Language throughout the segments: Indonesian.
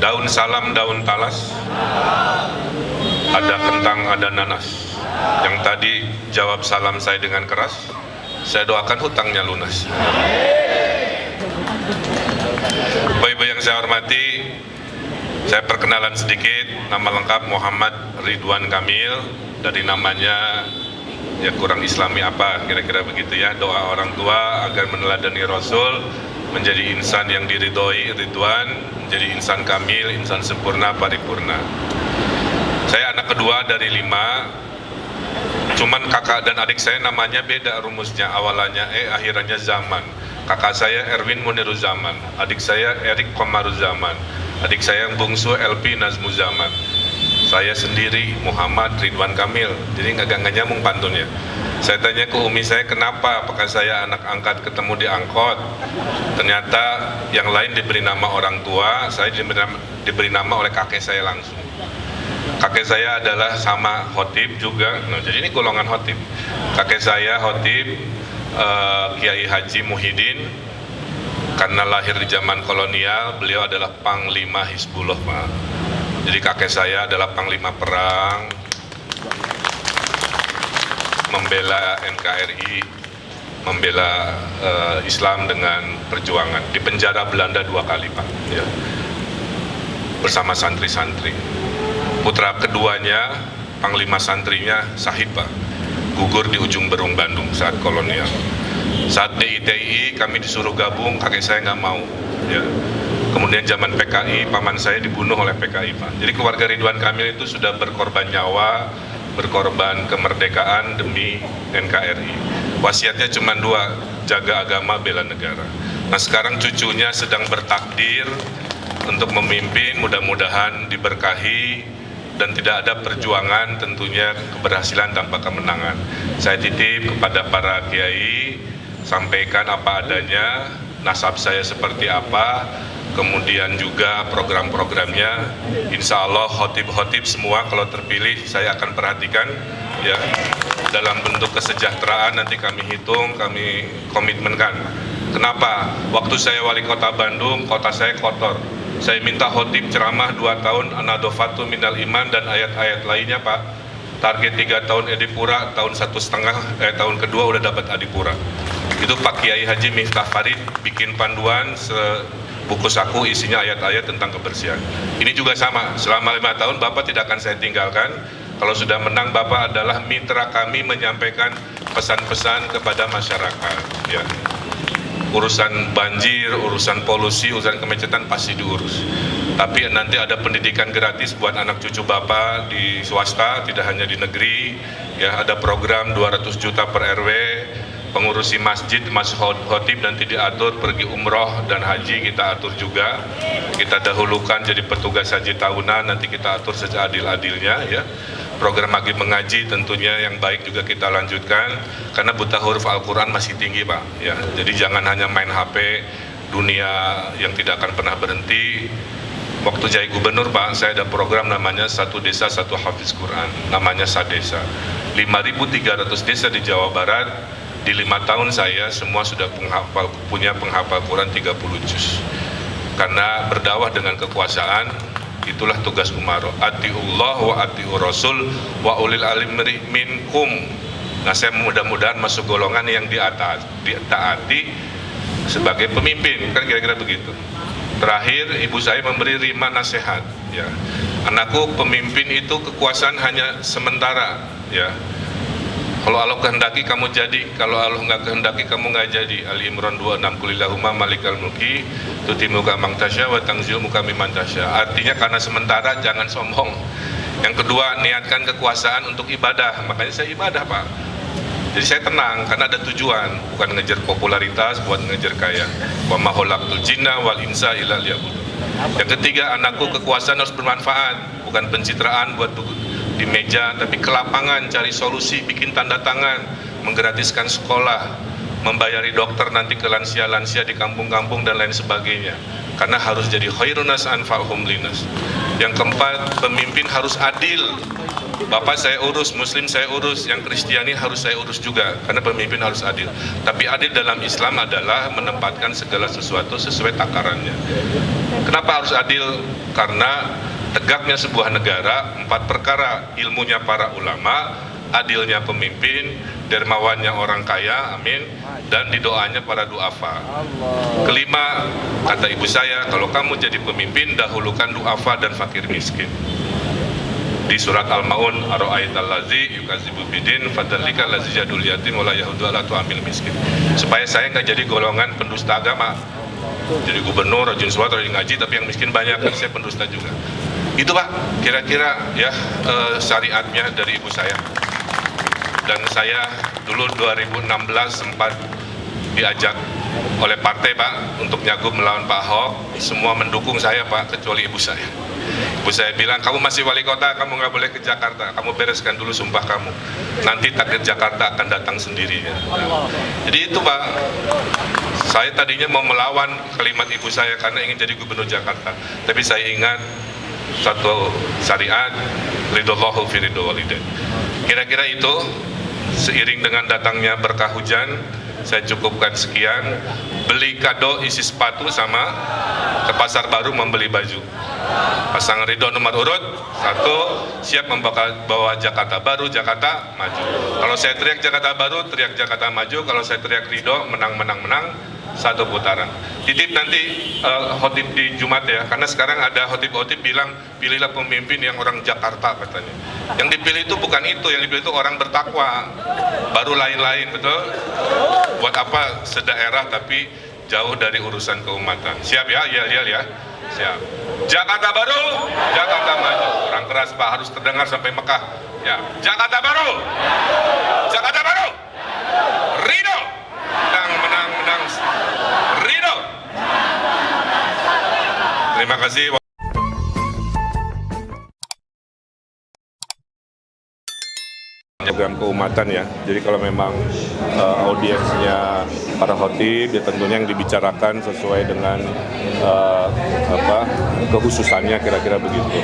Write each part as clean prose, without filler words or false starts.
daun salam, daun talas, ada kentang, ada nanas. Yang tadi jawab salam saya dengan keras, saya doakan hutangnya lunas. Bapak-ibu yang saya hormati, saya perkenalan sedikit. Nama lengkap Muhammad Ridwan Kamil. Dari namanya ya kurang islami apa, kira-kira begitu ya. Doa orang tua agar meneladani Rasul, menjadi insan yang diridhoi Ridwan, menjadi insan kamil, insan sempurna, paripurna. Saya anak kedua dari 5. Cuman kakak dan adik saya namanya beda rumusnya, awalannya akhirannya Zaman. Kakak saya Erwin Muniruzaman, adik saya Erik Komaruzaman, adik saya yang bungsu LP Nazmuzaman. Saya sendiri Muhammad Ridwan Kamil. Jadi agak nyambung pantunnya. Saya tanya ke umi saya, kenapa? Apakah saya anak angkat ketemu di angkot? Ternyata yang lain diberi nama orang tua, saya diberi nama oleh kakek saya langsung. Kakek saya adalah sama khotib juga. Nah, jadi ini golongan khotib. Kakek saya khotib Kiai Haji Muhyiddin. Karena lahir di zaman kolonial, beliau adalah Panglima Hizbullah, Pak. Jadi kakek saya adalah Panglima Perang, membela NKRI, membela Islam dengan perjuangan. Di penjara Belanda 2 kali, Pak, ya, bersama santri-santri. Putra keduanya, Panglima santrinya Sahid, Pak, gugur di ujung Berung Bandung saat kolonial. Saat DITI kami disuruh gabung, kakek saya nggak mau, ya. Kemudian zaman PKI, paman saya dibunuh oleh PKI, Pak. Jadi keluarga Ridwan Kamil itu sudah berkorban nyawa, berkorban kemerdekaan demi NKRI. Wasiatnya cuma 2, jaga agama, bela negara. Nah sekarang cucunya sedang bertakdir untuk memimpin, mudah-mudahan diberkahi dan tidak ada perjuangan, tentunya keberhasilan tanpa kemenangan. Saya titip kepada para kiai, sampaikan apa adanya, nasab saya seperti apa, kemudian juga program-programnya. Insya Allah khotib-khotib semua kalau terpilih saya akan perhatikan, ya, dalam bentuk kesejahteraan nanti kami hitung, kami komitmenkan. Kenapa? Waktu saya wali kota Bandung, kota saya kotor. Saya minta khotib ceramah 2 tahun, anadofatu minal iman dan ayat-ayat lainnya, Pak. Target 3 tahun Adipura, tahun 1,5 tahun kedua udah dapat Adipura. Itu Pak Kiai Haji Miftah Farid bikin panduan buku saku isinya ayat-ayat tentang kebersihan. Ini juga sama, selama 5 tahun Bapak tidak akan saya tinggalkan. Kalau sudah menang, Bapak adalah mitra kami menyampaikan pesan-pesan kepada masyarakat, ya. Urusan banjir, urusan polusi, urusan kemacetan pasti diurus. Tapi nanti ada pendidikan gratis buat anak cucu Bapak di swasta, tidak hanya di negeri, ya. Ada program 200 juta per RW, pengurusi masjid, khotib nanti diatur pergi umroh dan haji kita atur juga. Kita dahulukan jadi petugas haji tahunan, nanti kita atur seadil-adilnya, ya. Program lagi mengaji tentunya yang baik juga kita lanjutkan, karena buta huruf Al-Quran masih tinggi, Pak, ya. Jadi jangan hanya main HP, dunia yang tidak akan pernah berhenti. Waktu jadi gubernur, Pak, saya ada program namanya Satu Desa Satu Hafiz Quran, namanya Sadesa. 5.300 desa di Jawa Barat. Di 5 tahun saya semua sudah punya penghafal Quran 30 juz. Karena berdakwah dengan kekuasaan, itulah tugas umaro. Atiullah wa atiur rasul wa ulil alimri minkum. Nah saya mudah-mudahan masuk golongan yang ditaati sebagai pemimpin, kan kira-kira begitu. Terakhir ibu saya memberi 5 nasihat, ya. Anakku, pemimpin itu kekuasaan hanya sementara, ya. Kalau Allah kehendaki kamu jadi, kalau Allah nggak kehendaki kamu nggak jadi. Ali Imran 26, kulillahumma malikal mulki tutimuka mangtasya wa tangzimuka mimantasya. Artinya karena sementara jangan sombong. Yang kedua, niatkan kekuasaan untuk ibadah. Makanya saya ibadah, Pak. Jadi saya tenang karena ada tujuan, bukan ngejar popularitas buat ngejar kaya. Wa ma khalaqtul jinna wal insa illa liya'budun. Yang ketiga, anakku, kekuasaan harus bermanfaat, bukan pencitraan buat di meja, tapi ke lapangan, cari solusi, bikin tanda tangan, menggratiskan sekolah, membayari dokter nanti ke lansia-lansia di kampung-kampung dan lain sebagainya. karena harus jadi khairun nas anfa'uhum linnas. Yang keempat, pemimpin harus adil. Bapak saya urus, Muslim saya urus, yang Kristiani harus saya urus juga, karena pemimpin harus adil. Tapi adil dalam Islam adalah menempatkan segala sesuatu sesuai takarannya. Kenapa harus adil? Karena tegaknya sebuah negara, 4 perkara: ilmunya para ulama, adilnya pemimpin, dermawannya orang kaya, amin, dan didoanya para duafa. Kelima, kata ibu saya, kalau kamu jadi pemimpin, dahulukan duafa dan fakir miskin. Di surat Al-Maun, ara'aital ladzi yukadzibu bidin fadzalika allazi yadul yatim wala yahudu ala tu'amil miskin. Supaya saya nggak jadi golongan pendusta agama. Jadi gubernur, rajin sholat, rajin ngaji, tapi yang miskin banyak, kan saya pendusta juga. Itu Pak, kira-kira ya syariatnya dari ibu saya. Dan saya dulu 2016 sempat diajak oleh partai Pak untuk nyagup melawan Pak Ahok. Semua mendukung saya Pak, kecuali ibu saya. Ibu saya bilang, kamu masih wali kota, kamu nggak boleh ke Jakarta, kamu bereskan dulu sumpah kamu, nanti takdir Jakarta akan datang sendiri ya. Jadi itu Pak, saya tadinya mau melawan kalimat ibu saya karena ingin jadi gubernur Jakarta, tapi saya ingat satu syariat, ridhollahu fi ridho walidain. Kira-kira itu, seiring dengan datangnya berkah hujan, saya cukupkan sekian. Beli kado isi sepatu sama ke pasar baru membeli baju. Pasangan Ridho nomor urut 1, siap membawa Jakarta Baru, Jakarta Maju. Kalau saya teriak Jakarta Baru, teriak Jakarta Maju. Kalau saya teriak Ridho, menang, satu putaran. Titip nanti khotib di Jumat ya, karena sekarang ada khotib-khotib bilang pilihlah pemimpin yang orang Jakarta katanya. Yang dipilih itu bukan itu, yang dipilih itu orang bertakwa, baru lain-lain, betul? Buat apa sedaerah tapi jauh dari urusan keumatan. Siap ya, ya. Siap. Jakarta Baru, Jakarta Maju. Orang keras Pak, harus terdengar sampai Mekah. Ya, Jakarta Baru, Jakarta Baru, Ridho, menang, Ridho. Terima kasih. Program keumatan ya, jadi kalau memang audiensnya para khotib, ya tentunya yang dibicarakan sesuai dengan kekhususannya, kira-kira begitu.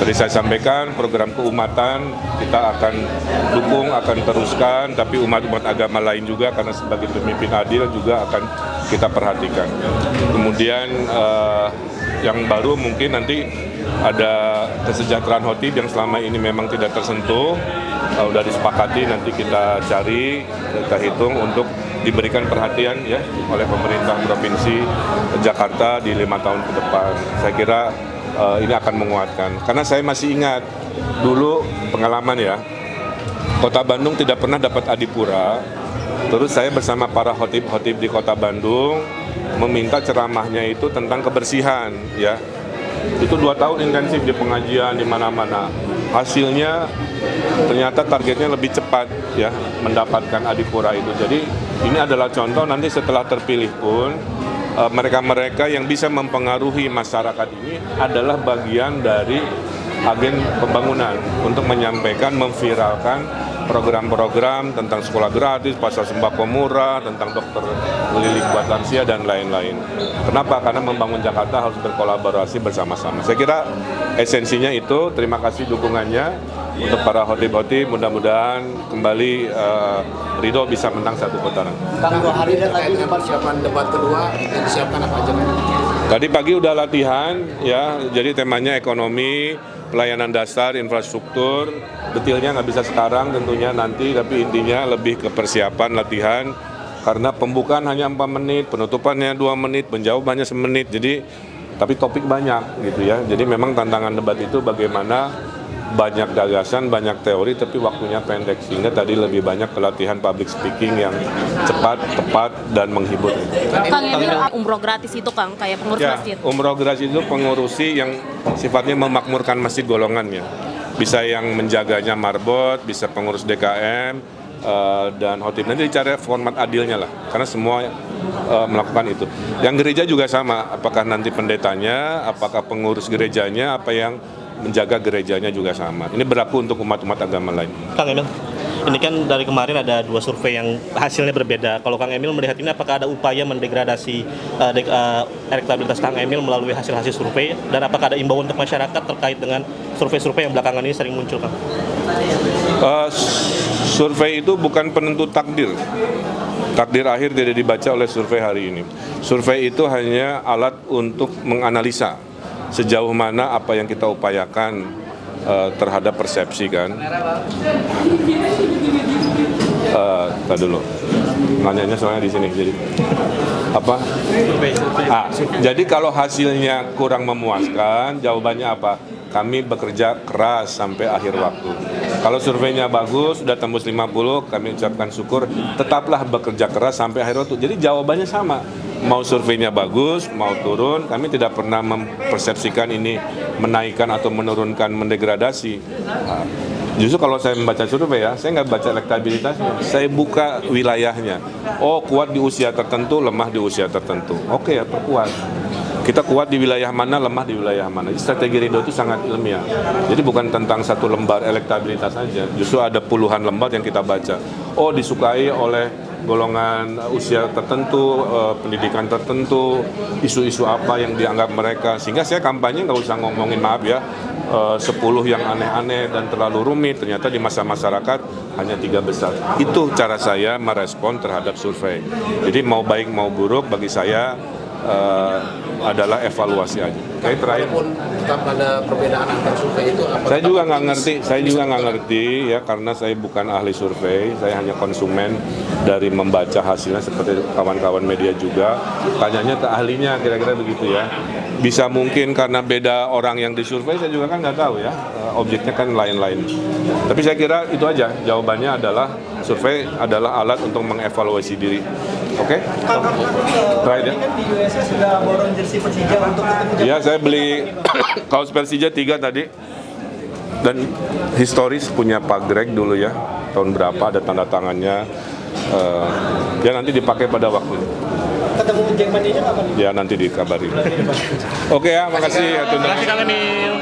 Tadi saya sampaikan program keumatan kita akan dukung, akan teruskan, tapi umat-umat agama lain juga, karena sebagai pemimpin adil juga akan kita perhatikan. Kemudian yang baru mungkin nanti ada kesejahteraan khotib yang selama ini memang tidak tersentuh. Udah disepakati, nanti kita cari, kita hitung untuk diberikan perhatian ya oleh pemerintah Provinsi Jakarta di 5 tahun ke depan. Saya kira ini akan menguatkan, karena saya masih ingat dulu pengalaman ya, Kota Bandung tidak pernah dapat adipura. Terus saya bersama para khotib-khotib di Kota Bandung meminta ceramahnya itu tentang kebersihan ya. Itu 2 tahun intensif di pengajian di mana-mana. Hasilnya ternyata targetnya lebih cepat ya mendapatkan adipura itu. Jadi ini adalah contoh, nanti setelah terpilih pun mereka-mereka yang bisa mempengaruhi masyarakat ini adalah bagian dari agen pembangunan untuk menyampaikan, memviralkan program-program tentang sekolah gratis, pasar sembako murah, tentang dokter keliling buat lansia dan lain-lain. Kenapa? Karena membangun Jakarta harus berkolaborasi bersama-sama. Saya kira esensinya itu. Terima kasih dukungannya untuk para khotib-khotib. Mudah-mudahan kembali Ridho bisa menang 1 putaran. Kang, 2 hari lagi persiapan debat kedua yang disiapkan apa aja? Tadi pagi udah latihan ya, jadi temanya ekonomi, pelayanan dasar, infrastruktur. Detailnya nggak bisa sekarang tentunya nanti, tapi intinya lebih ke persiapan latihan. Karena pembukaan hanya 4 menit, penutupannya 2 menit, penjawabannya 1 menit. Jadi, tapi topik banyak gitu ya. Jadi memang tantangan debat itu bagaimana banyak gagasan, banyak teori, tapi waktunya pendek. Sehingga tadi lebih banyak pelatihan public speaking yang cepat, tepat, dan menghibur. Kang, ini umroh gratis itu Kang, kayak pengurus masjid? Umroh gratis itu pengurusi yang sifatnya memakmurkan masjid golongannya. Bisa yang menjaganya marbot, bisa pengurus DKM, dan khotib. Nanti dicari format adilnya lah, karena semua melakukan itu. Yang gereja juga sama, apakah nanti pendetanya, apakah pengurus gerejanya, apa yang menjaga gerejanya juga sama. Ini berlaku untuk umat-umat agama lain. Kang Emil, Ini kan dari kemarin ada 2 survei yang hasilnya berbeda. Kalau Kang Emil melihat ini, apakah ada upaya mendegradasi elektabilitas Kang Emil melalui hasil-hasil survei, dan apakah ada imbauan untuk masyarakat terkait dengan survei-survei yang belakangan ini sering muncul, Kang? Survei itu bukan penentu takdir. Takdir akhir tidak dibaca oleh survei hari ini. Survei itu hanya alat untuk menganalisa sejauh mana apa yang kita upayakan terhadap persepsi kan. Tadi dulu. Nanyanya soalnya di sini. Jadi apa? Jadi kalau hasilnya kurang memuaskan, jawabannya apa? Kami bekerja keras sampai akhir waktu. Kalau surveinya bagus, sudah tembus 50, kami ucapkan syukur, tetaplah bekerja keras sampai akhir waktu. Jadi jawabannya sama. Mau surveinya bagus, mau turun, kami tidak pernah mempersepsikan ini menaikkan atau menurunkan, mendegradasi. Justru kalau saya membaca survei ya, saya nggak baca elektabilitasnya, saya buka wilayahnya. Oh, kuat di usia tertentu, lemah di usia tertentu. Oke ya, perkuat. Kita kuat di wilayah mana, lemah di wilayah mana. Jadi strategi Ridho itu sangat ilmiah. Jadi bukan tentang satu lembar elektabilitas saja, justru ada puluhan lembar yang kita baca. Oh, disukai oleh golongan usia tertentu, pendidikan tertentu, isu-isu apa yang dianggap mereka. Sehingga saya kampanye nggak usah ngomongin, maaf ya, 10 yang aneh-aneh dan terlalu rumit, ternyata di masa masyarakat hanya 3 besar. Itu cara saya merespon terhadap survei. Jadi mau baik mau buruk bagi saya adalah evaluasi aja. Kayak terakhir. Walaupun tetap ada perbedaan antar survei itu. Saya juga nggak ngerti ya, karena saya bukan ahli survei, saya hanya konsumen dari membaca hasilnya seperti kawan-kawan media juga. Tanyanya ke ahlinya, kira-kira begitu ya. Bisa mungkin karena beda orang yang disurvei, saya juga kan nggak tahu ya. Objeknya kan lain-lain. Tapi saya kira itu aja. Jawabannya adalah survei adalah alat untuk mengevaluasi diri. Oke? Terakhir ya. Kan di USA sudah borong jersey Persija untuk ketemu. Ya, saya beli kaos Persija 3 tadi. Dan historis punya Pak Greg dulu ya. Tahun berapa ada tanda tangannya. Ya nanti dipakai pada waktunya. Ketemu Jackmania kapan? Ya nanti dikabarin. Oke ya, makasih ya. Terima kasih, Kang Emil.